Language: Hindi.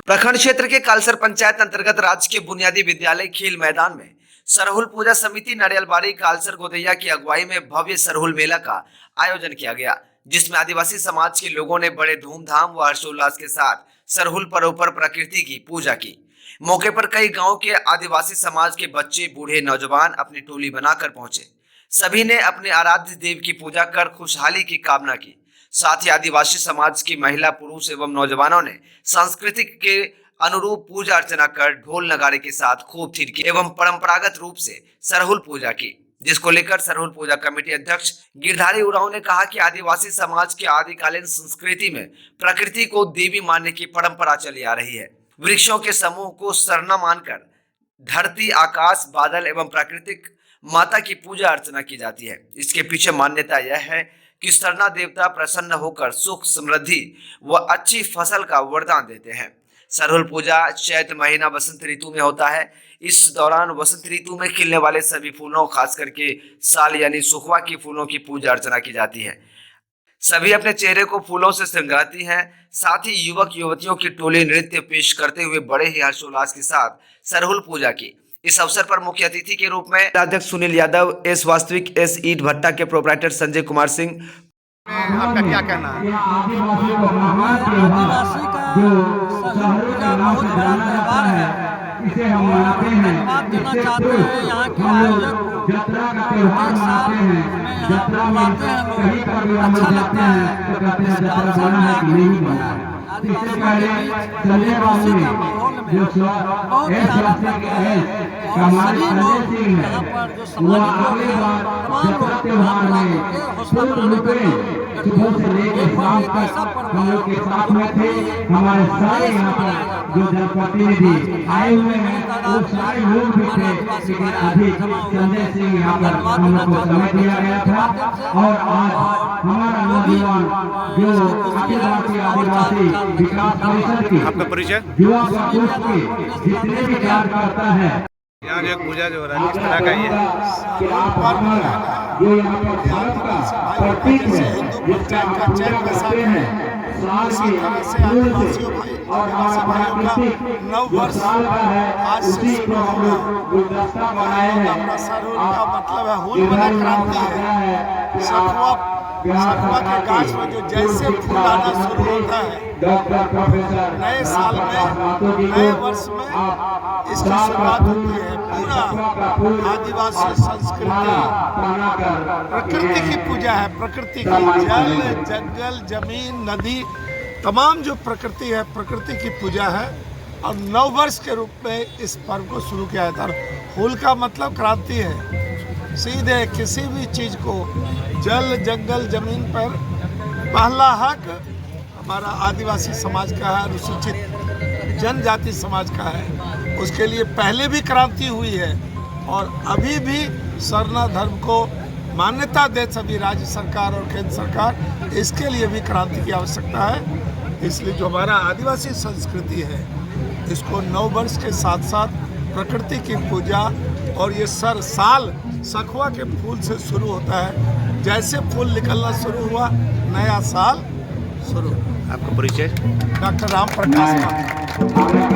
प्रखंड क्षेत्र के कालसर पंचायत अंतर्गत राजकीय बुनियादी विद्यालय खेल मैदान में सरहुल पूजा समिति नरियलबाड़ी कालसर गोदैया की अगुवाई में भव्य सरहुल मेला का आयोजन किया गया, जिसमें आदिवासी समाज के लोगों ने बड़े धूमधाम व हर्षोल्लास के साथ सरहुल पर्व पर प्रकृति की पूजा की। मौके पर कई गांव के आदिवासी समाज के बच्चे, बूढ़े, नौजवान अपनी टोली बनाकर पहुंचे। सभी ने अपने आराध्य देव की पूजा कर खुशहाली की कामना की। साथ ही आदिवासी समाज की महिला, पुरुष एवं नौजवानों ने सांस्कृतिक के अनुरूप पूजा अर्चना कर ढोल नगाड़े के साथ खूब थिरकी एवं परंपरागत रूप से सरहुल पूजा की, जिसको लेकर सरहुल पूजा कमेटी अध्यक्ष गिरधारी उरांव ने कहा कि आदिवासी समाज की आदिकालीन संस्कृति में प्रकृति को देवी मानने की परंपरा चली आ रही है। वृक्षों के समूह को सरना मानकर धरती, आकाश, बादल एवं प्राकृतिक माता की पूजा अर्चना की जाती है। इसके पीछे मान्यता यह है कि सरना देवता प्रसन्न होकर सुख, समृद्धि व अच्छी फसल का वरदान देते हैं। सरहुल पूजा चैत्र महीना वसंत ऋतु में होता है। इस दौरान वसंत ऋतु में खिलने वाले सभी फूलों, खास करके साल यानी सुखवा की फूलों की पूजा अर्चना की जाती है। सभी अपने चेहरे को फूलों से श्रृंगारती हैं। साथ ही युवक युवतियों की टोली नृत्य पेश करते हुए बड़े ही हर्षोल्लास के साथ सरहुल पूजा की। इस अवसर पर मुख्य अतिथि के रूप में अध्यक्ष सुनील यादव, एस वास्तविक, एस ईट भट्टा के प्रोप्राइटर संजय कुमार सिंह। आपका क्या कहना है? आदिवासी का सरहुल पूजा बहुत बड़ा त्योहार है। इसे हम मनाते हैं। धन्यवाद देना चाहते हैं यहाँ के आयोजक को। एक साल हमें यहाँ बुलाते हैं लोग, अच्छा लगता है। इस कालसर में आकर आदिवासियों के बीच खुशी का माहौल में बहुत ही आनंद लगता है। और सभी लोग यहाँ पर जो सामाजिक लोग हैं, तमाम लोग यहाँ बुलाकर के हौसला बढ़ाने का काम करते हैं। ये पर्व एक ऐसा पर्व है जो हमारे सारे यहाँ पर जो जनप्रतिनिधि आए हुए हैं वो सारे लोग भी थे, लेकिन अभी संजय सिंह यहाँ पर हम लोग को समय दिया गया था। और आज हमारा नौजवान जो आदिवासी विकास परिषद की आपका परिचय? युवा प्रकोष्ठ की जितने भी कार्य करता है, यहाँ जो पूजा जो हो रहा है किस तरह का ये जो यहाँ पर भारत का प्रतीक है, जिसका आप पूजा करते हैं साल की फूल से, और हमारा प्राकृतिक जो साल का है उसी को हम लोग गुलदस्ता बनाए हैं। मतलब है हुल बना क्रांति है। सखुआ के गाछ में जो जैसे फूल आना शुरू होता है, डॉक्टर प्रोफेसर नए साल में, नए वर्ष में इसकी शुरुआत होती है। पूरा आदिवासी संस्कृति प्रकृति की पूजा है। प्रकृति की जल, जंगल, जमीन, नदी, तमाम जो प्रकृति है, प्रकृति की पूजा है। और नववर्ष के रूप में इस पर्व को शुरू किया जाता है। हुल का मतलब क्रांति है। सीधे किसी भी चीज़ को जल, जंगल, जमीन पर पहला हक हमारा आदिवासी समाज का है, अनुसूचित जनजाति समाज का है। उसके लिए पहले भी क्रांति हुई है और अभी भी सरना धर्म को मान्यता दे सभी राज्य सरकार और केंद्र सरकार, इसके लिए भी क्रांति की आवश्यकता है। इसलिए जो हमारा आदिवासी संस्कृति है, इसको नववर्ष के साथ साथ प्रकृति की पूजा, और ये साल सखुआ के फूल से शुरू होता है। जैसे फूल निकलना शुरू हुआ, नया साल शुरू। आपका परिचय? डॉक्टर राम प्रकाश।